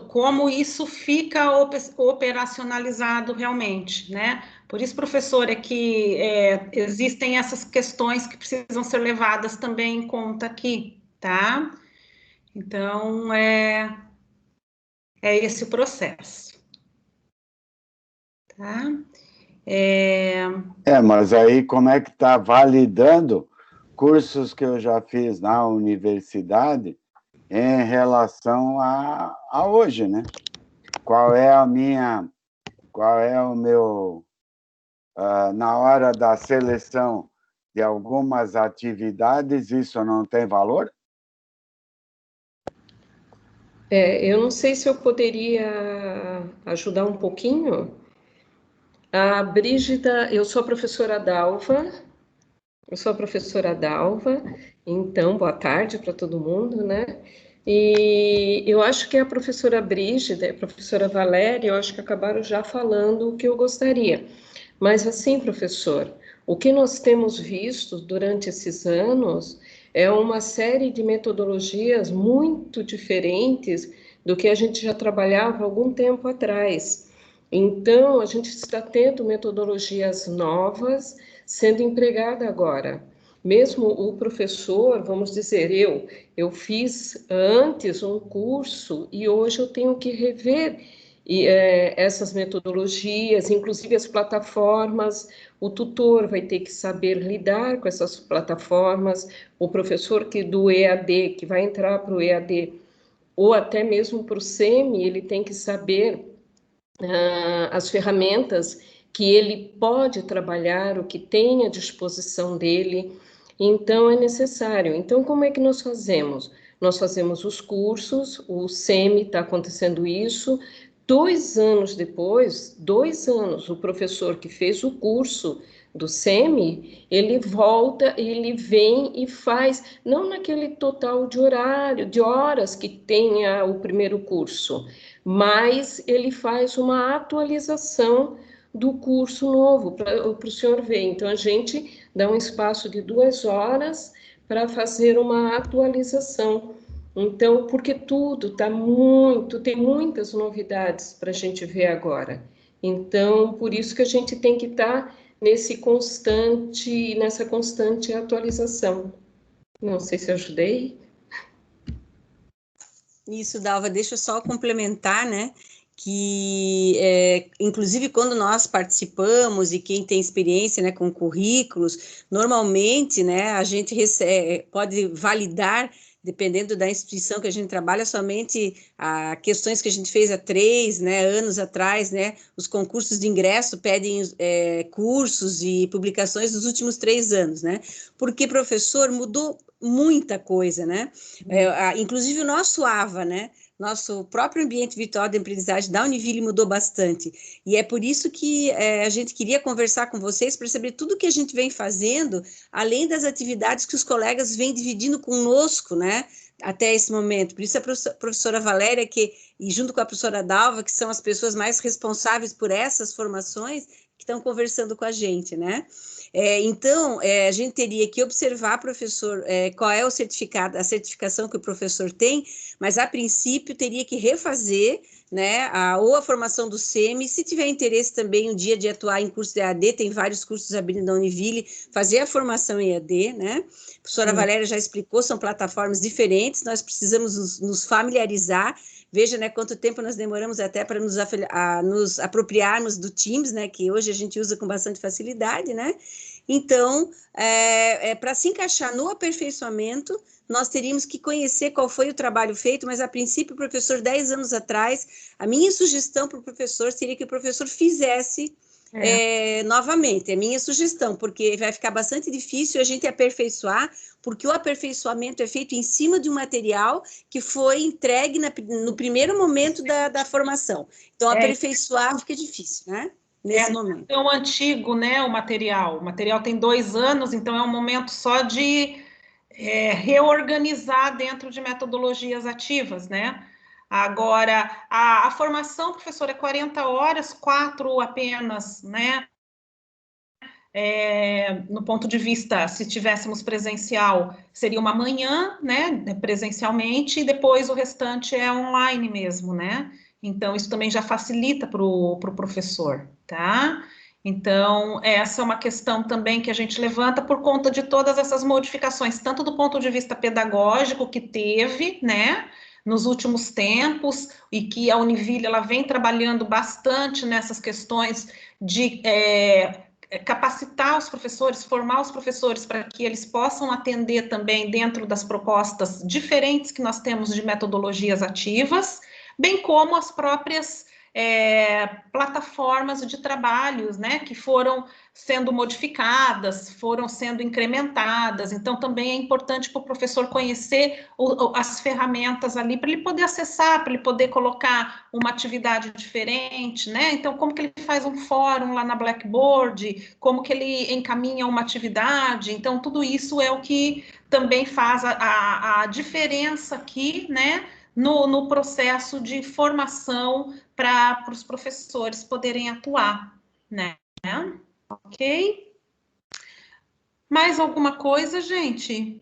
Speaker 4: Como isso fica operacionalizado realmente, né? Por isso, professor, que existem essas questões que precisam ser levadas também em conta aqui, tá? Então, é esse o processo. Tá?
Speaker 2: Mas aí como é que está validando cursos que eu já fiz na universidade em relação a hoje, né? Qual é o meu... na hora da seleção de algumas atividades, isso não tem valor?
Speaker 8: Eu não sei se eu poderia ajudar um pouquinho. A Brígida, eu sou a professora Dalva, então, boa tarde para todo mundo, né? E eu acho que a professora Brígida e a professora Valéria, eu acho que acabaram já falando o que eu gostaria. Mas assim, professor, o que nós temos visto durante esses anos é uma série de metodologias muito diferentes do que a gente já trabalhava há algum tempo atrás. Então, a gente está tendo metodologias novas sendo empregada agora. Mesmo o professor, vamos dizer, eu fiz antes um curso e hoje eu tenho que rever essas metodologias, inclusive as plataformas. O tutor vai ter que saber lidar com essas plataformas, o professor do EAD, que vai entrar para o EAD, ou até mesmo para o SEMI, ele tem que saber as ferramentas que ele pode trabalhar, o que tem à disposição dele. Então, é necessário. Então, como é que nós fazemos? Nós fazemos os cursos, o SEMI está acontecendo isso. 2 anos depois, 2 anos, o professor que fez o curso do SEMI, ele volta, ele vem e faz, não naquele total de horário, de horas que tenha o primeiro curso, mas ele faz uma atualização do curso novo para o senhor ver. Então, a gente dá um espaço de 2 horas para fazer uma atualização. Então, porque tudo está tem muitas novidades para a gente ver agora. Então, por isso que a gente tem que estar nessa constante atualização. Não sei se ajudei.
Speaker 6: Isso, Dalva, deixa eu só complementar, né, que, inclusive, quando nós participamos e quem tem experiência, né, com currículos, normalmente, né, a gente pode validar, dependendo da instituição que a gente trabalha, somente questões que a gente fez há 3, né, anos atrás, né, os concursos de ingresso pedem cursos e publicações dos últimos 3 anos, né, porque, professor, mudou muita coisa, né, inclusive o nosso AVA, né, nosso próprio ambiente virtual de aprendizagem da Univille mudou bastante, e é por isso que a gente queria conversar com vocês para saber tudo que a gente vem fazendo, além das atividades que os colegas vêm dividindo conosco, né, até esse momento. Por isso a professora Valéria, e junto com a professora Dalva, que são as pessoas mais responsáveis por essas formações, que estão conversando com a gente, né? Então, a gente teria que observar, professor, qual é a certificação que o professor tem, mas, a princípio, teria que refazer, né, ou a formação do SEMI, se tiver interesse também um dia de atuar em curso de EAD, tem vários cursos abrindo na Univille, fazer a formação em EAD, né? A professora Valéria já explicou, são plataformas diferentes, nós precisamos nos familiarizar. Veja, né, quanto tempo nós demoramos até para nos apropriarmos do Teams, né, que hoje a gente usa com bastante facilidade, né? Então, para se encaixar no aperfeiçoamento, nós teríamos que conhecer qual foi o trabalho feito, mas, a princípio, professor, 10 anos atrás, a minha sugestão para o professor seria que o professor fizesse novamente, é minha sugestão, porque vai ficar bastante difícil a gente aperfeiçoar, porque o aperfeiçoamento é feito em cima de um material que foi entregue no primeiro momento da formação. Então, aperfeiçoar fica difícil, né? Nesse momento.
Speaker 4: É um antigo, né, o material. O material tem 2 anos, então é um momento só de reorganizar dentro de metodologias ativas, né? Agora, a formação, professor, é 40 horas, 4 apenas, né? No ponto de vista, se tivéssemos presencial, seria uma manhã, né, presencialmente, e depois o restante é online mesmo, né? Então, isso também já facilita para o professor, tá? Então, essa é uma questão também que a gente levanta por conta de todas essas modificações, tanto do ponto de vista pedagógico que teve, né, nos últimos tempos, e que a Univille ela vem trabalhando bastante nessas questões de capacitar os professores, formar os professores para que eles possam atender também dentro das propostas diferentes que nós temos de metodologias ativas, bem como as próprias plataformas de trabalhos, né, que foram sendo modificadas, foram sendo incrementadas. Então, também é importante para o professor conhecer as ferramentas ali, para ele poder acessar, para ele poder colocar uma atividade diferente, né? Então, como que ele faz um fórum lá na Blackboard, como que ele encaminha uma atividade. Então, tudo isso é o que também faz a diferença aqui, né, no processo de formação para os professores poderem atuar, né? Ok? Mais alguma coisa, gente?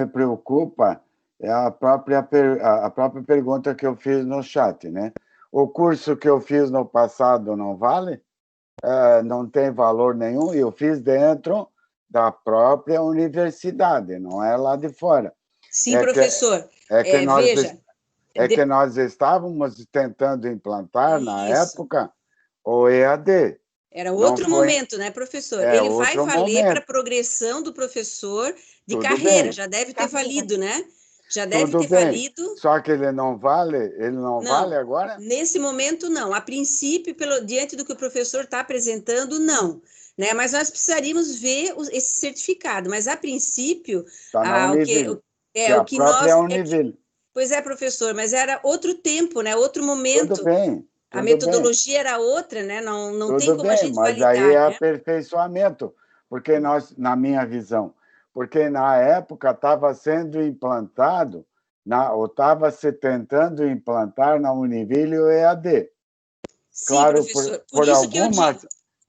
Speaker 2: Me preocupa é a própria pergunta que eu fiz no chat, né? O curso que eu fiz no passado não vale? Não tem valor nenhum? Eu fiz dentro da própria universidade, não é lá de fora.
Speaker 6: Sim, professor.
Speaker 2: Que nós estávamos tentando implantar, na época, o EAD.
Speaker 6: Era outro momento, né, professor? Ele vai valer para a progressão do professor de carreira, já deve ter valido, né? Já deve ter valido.
Speaker 2: Só que ele não vale agora?
Speaker 6: Nesse momento, não. A princípio, diante do que o professor está apresentando, não. Né? Mas nós precisaríamos ver esse certificado. Mas, a princípio,
Speaker 2: o que nós...
Speaker 6: Pois é, professor, mas era outro tempo, né? Outro momento.
Speaker 2: Tudo bem.
Speaker 6: A metodologia era outra, né? Não tem como a gente validar.
Speaker 2: Mas aí é aperfeiçoamento, porque na minha visão, porque na época estava sendo implantado, ou estava se tentando implantar na Univille o EAD.
Speaker 6: Sim, claro, professor, por isso que eu digo.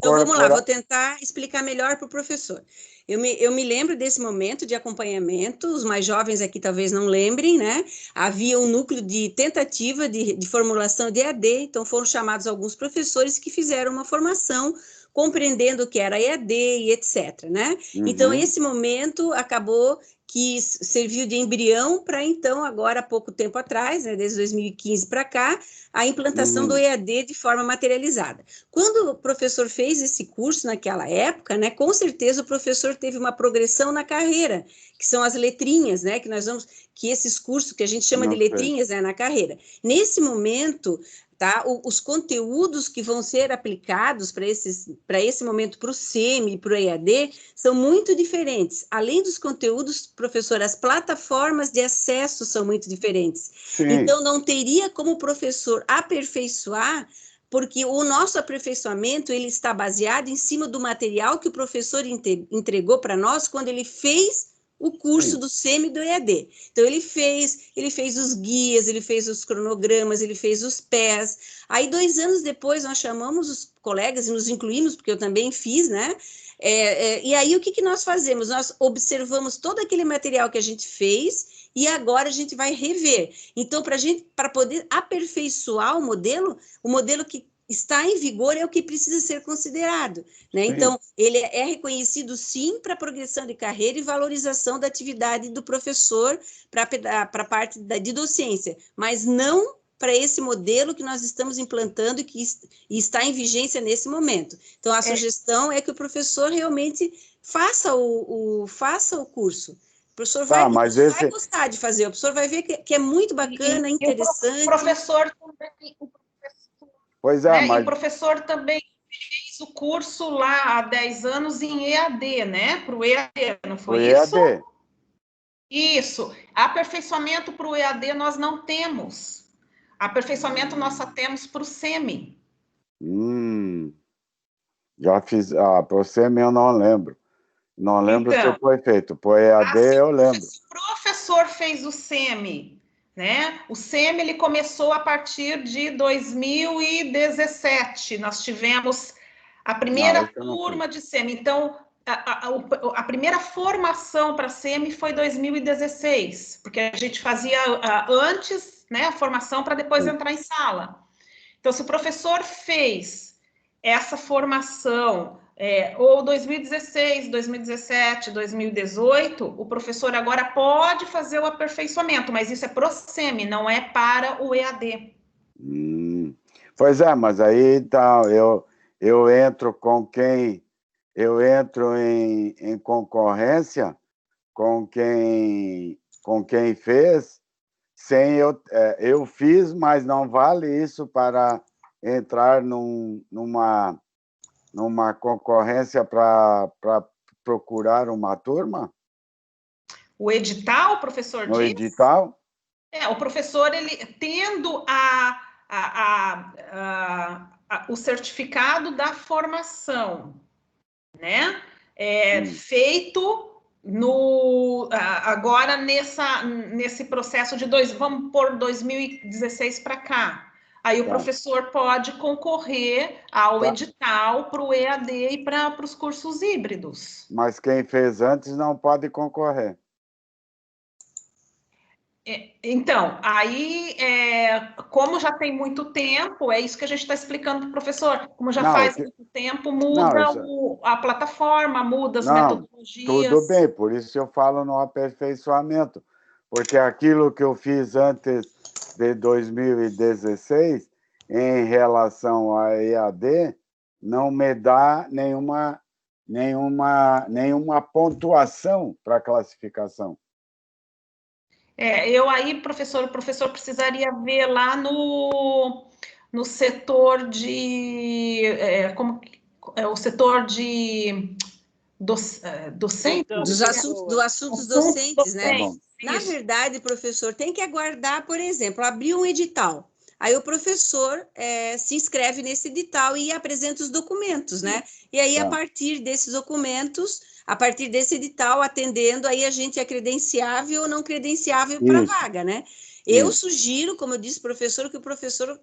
Speaker 6: Então, vamos lá, vou tentar explicar melhor para o professor. Eu me lembro desse momento de acompanhamento, os mais jovens aqui talvez não lembrem, né? Havia um núcleo de tentativa de formulação de EAD, então foram chamados alguns professores que fizeram uma formação compreendendo o que era EAD e etc, né? Uhum. Então, esse momento acabou que serviu de embrião para, então, agora, há pouco tempo atrás, né, desde 2015 para cá, a implantação do EAD de forma materializada. Quando o professor fez esse curso naquela época, né, com certeza o professor teve uma progressão na carreira, que são as letrinhas, né, que esses cursos que a gente chama de letrinhas, né, na carreira. Nesse momento, tá, os conteúdos que vão ser aplicados para esse momento, para o SEMI e para o EAD, são muito diferentes. Além dos conteúdos, professor, as plataformas de acesso são muito diferentes. Sim. Então, não teria como o professor aperfeiçoar, porque o nosso aperfeiçoamento ele está baseado em cima do material que o professor entregou para nós quando ele fez o curso do SEMI e do EAD. Então, ele fez os guias, ele fez os cronogramas, ele fez os PES. Aí, 2 anos depois, nós chamamos os colegas e nos incluímos, porque eu também fiz, né? E aí, o que nós fazemos? Nós observamos todo aquele material que a gente fez e agora a gente vai rever. Então, para poder aperfeiçoar o modelo que está em vigor é o que precisa ser considerado, né? Então, ele é reconhecido, sim, para a progressão de carreira e valorização da atividade do professor para a parte de docência, mas não para esse modelo que nós estamos implantando e está em vigência nesse momento. Então, a sugestão é que o professor realmente faça o curso. O professor vai gostar de fazer, o professor vai ver que é muito bacana, interessante.
Speaker 4: O professor também...
Speaker 2: Pois é,
Speaker 4: mas... E o professor também fez o curso lá há 10 anos em EAD, né? Para o EAD, não foi isso? EAD. Isso. Aperfeiçoamento para o EAD nós não temos. Aperfeiçoamento nós só temos para o SEMI.
Speaker 2: Já fiz. Para o SEMI eu não lembro. Não lembro se foi feito. Para o EAD eu lembro.
Speaker 4: O professor fez o SEMI. Né? O SEMI ele começou a partir de 2017. Nós tivemos a primeira turma de SEMI. Então, a primeira formação para SEMI foi 2016, porque a gente fazia antes, né, a formação para depois entrar em sala. Então, se o professor fez essa formação ou 2016, 2017, 2018, o professor agora pode fazer o aperfeiçoamento, mas isso é pro SEMI, não é para o EAD.
Speaker 2: Pois é, mas aí tá, eu entro com quem... Eu entro em concorrência com quem fez, sem eu fiz, mas não vale isso para entrar numa concorrência para procurar uma turma?
Speaker 4: O edital, o professor
Speaker 2: No
Speaker 4: diz?
Speaker 2: edital?
Speaker 4: O professor, ele tendo o certificado da formação, né? Feito agora nesse processo de vamos por 2016 para cá. Aí o professor pode concorrer ao edital para o EAD e para os cursos híbridos.
Speaker 2: Mas quem fez antes não pode concorrer.
Speaker 4: Então, aí, como já tem muito tempo, é isso que a gente está explicando para o professor, como já faz muito tempo, muda a plataforma, muda as metodologias.
Speaker 2: Tudo bem, por isso eu falo no aperfeiçoamento, porque aquilo que eu fiz antes de 2016, em relação à EAD, não me dá nenhuma pontuação para a classificação.
Speaker 4: Eu aí, o professor precisaria ver lá no setor de... o setor de... docente?
Speaker 6: Dos assuntos docentes, né? Na
Speaker 4: Isso.
Speaker 6: verdade, professor, tem que aguardar, por exemplo, abrir um edital. Aí o professor se inscreve nesse edital e apresenta os documentos, né? E aí, a partir desses documentos, a partir desse edital, atendendo, aí a gente é credenciável ou não credenciável para a vaga, né? Eu sugiro, como eu disse, professor, que o professor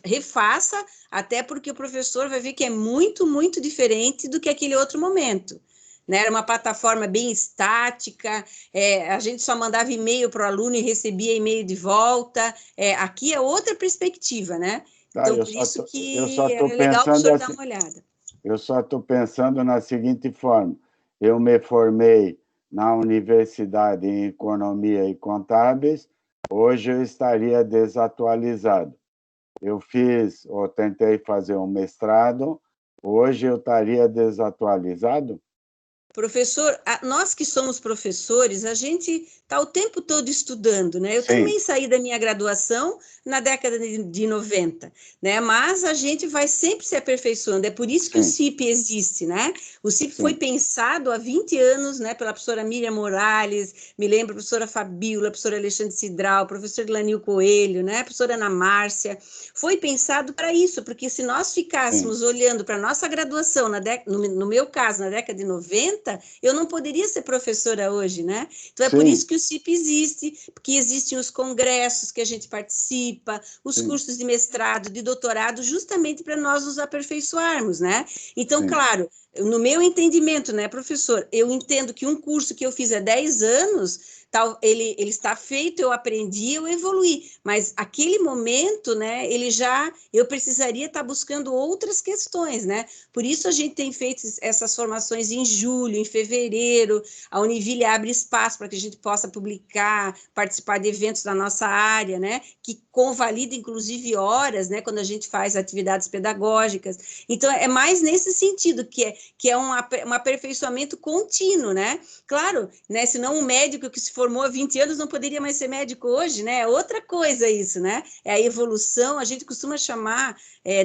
Speaker 6: refaça, até porque o professor vai ver que é muito, muito diferente do que aquele outro momento. Né? Era uma plataforma bem estática, a gente só mandava e-mail para o aluno e recebia e-mail de volta. Aqui é outra perspectiva, né? Então, por isso que é legal o senhor dar uma olhada.
Speaker 2: Eu só estou pensando na seguinte forma: eu me formei na universidade em Economia e Contábeis, hoje eu estaria desatualizado. Eu tentei fazer um mestrado, hoje eu estaria desatualizado?
Speaker 6: Professor, nós que somos professores, a gente está o tempo todo estudando, né? Eu também saí da minha graduação na década de 90, né? Mas a gente vai sempre se aperfeiçoando, é por isso que o CIP existe, né? O CIP foi pensado há 20 anos, né? Pela professora Miriam Morales, me lembro, a professora Fabíola, a professora Alexandre Cidral, o professor Glanil Coelho, né? A professora Ana Márcia. Foi pensado para isso, porque se nós ficássemos olhando para a nossa graduação, no meu caso, na década de 90, eu não poderia ser professora hoje, né? Então, é por isso que o CIP existe, porque existem os congressos que a gente participa, os cursos de mestrado, de doutorado, justamente para nós nos aperfeiçoarmos, né? Então, claro, no meu entendimento, né, professor, eu entendo que um curso que eu fiz há 10 anos... Ele está feito, eu aprendi, eu evoluí, mas aquele momento, né, eu precisaria estar buscando outras questões, né, por isso a gente tem feito essas formações em julho, em fevereiro, a Univille abre espaço para que a gente possa publicar, participar de eventos da nossa área, né, que convalida inclusive horas, né, quando a gente faz atividades pedagógicas, então é mais nesse sentido, que é um aperfeiçoamento contínuo, né, claro, né, senão um médico que se formou há 20 anos não poderia mais ser médico hoje, né? É outra coisa isso, né? É a evolução, a gente costuma chamar,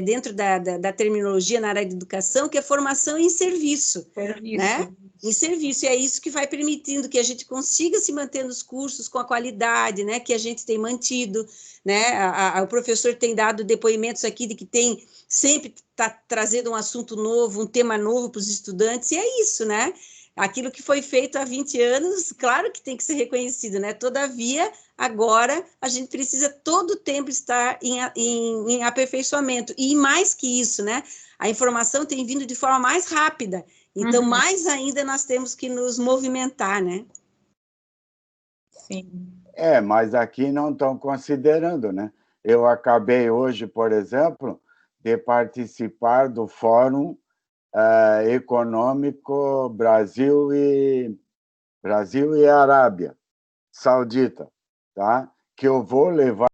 Speaker 6: dentro da terminologia na área de educação, que é formação em serviço, né? Em serviço, e é isso que vai permitindo que a gente consiga se manter nos cursos com a qualidade, né? Que a gente tem mantido, né? O professor tem dado depoimentos aqui de que tem sempre está trazendo um assunto novo, um tema novo para os estudantes, e é isso, né? Aquilo que foi feito há 20 anos, claro que tem que ser reconhecido, né? Todavia, agora, a gente precisa todo o tempo estar em aperfeiçoamento. E mais que isso, né? A informação tem vindo de forma mais rápida. Então, mais ainda, nós temos que nos movimentar, né?
Speaker 4: Sim.
Speaker 2: Mas aqui não estão considerando, né? Eu acabei hoje, por exemplo, de participar do Fórum Econômico Brasil e Arábia Saudita, tá? Que eu vou levar.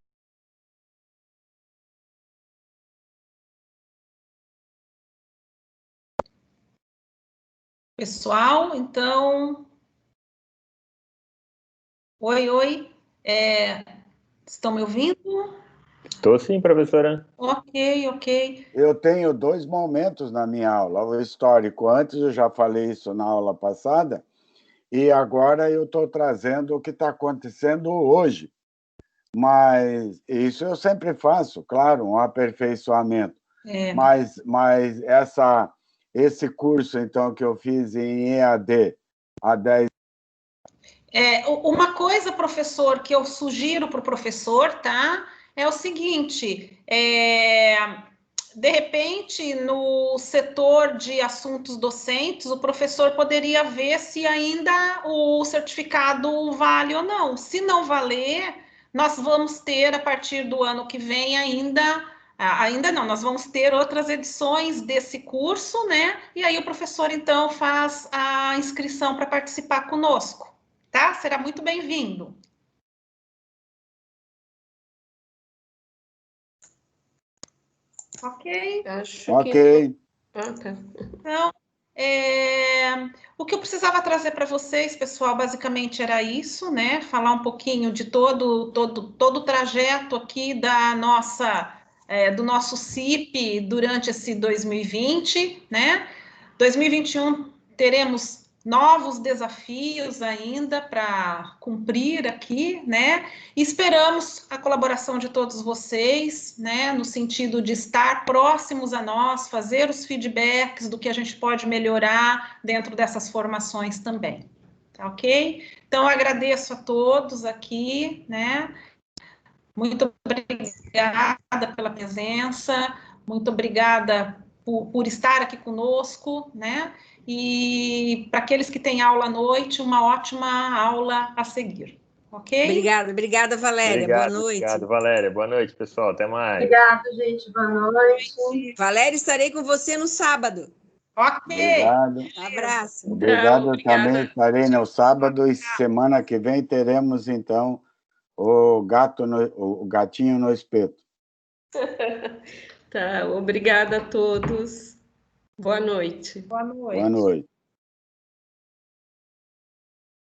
Speaker 4: Pessoal, então Oi. Estão me ouvindo?
Speaker 3: Estou sim, professora.
Speaker 4: Ok.
Speaker 2: Eu tenho 2 momentos na minha aula. O histórico, antes eu já falei isso na aula passada, e agora eu estou trazendo o que está acontecendo hoje. Mas isso eu sempre faço, claro, um aperfeiçoamento. Mas esse curso, então, que eu fiz em EAD há 10
Speaker 4: uma coisa, professor, que eu sugiro para o professor, tá? É o seguinte, de repente, no setor de assuntos docentes, o professor poderia ver se ainda o certificado vale ou não. Se não valer, nós vamos ter, a partir do ano que vem, ainda não, nós vamos ter outras edições desse curso, né? E aí o professor, então, faz a inscrição para participar conosco, tá? Será muito bem-vindo. Ok?
Speaker 2: Ok.
Speaker 8: Tá.
Speaker 4: Então, o que eu precisava trazer para vocês, pessoal, basicamente era isso, né? Falar um pouquinho de todo o trajeto aqui do nosso CIP durante esse 2020, né? 2021 teremos novos desafios ainda para cumprir aqui, né? E esperamos a colaboração de todos vocês, né? No sentido de estar próximos a nós, fazer os feedbacks do que a gente pode melhorar dentro dessas formações também, tá ok? Então, eu agradeço a todos aqui, né? Muito obrigada pela presença, muito obrigada por estar aqui conosco, né? E para aqueles que têm aula à noite, uma ótima aula a seguir, ok?
Speaker 6: Obrigada, Valéria. Boa noite.
Speaker 3: Obrigado, Valéria. Boa noite, pessoal. Até mais.
Speaker 9: Obrigada, gente. Boa noite.
Speaker 6: Valéria, estarei com você no sábado.
Speaker 4: Ok.
Speaker 2: Obrigado.
Speaker 6: Abraço.
Speaker 2: Obrigado, eu também estarei no sábado e semana que vem teremos, então, o gatinho no espeto.
Speaker 8: Tá, obrigada a todos. Boa noite.
Speaker 4: Boa noite.
Speaker 2: Boa noite.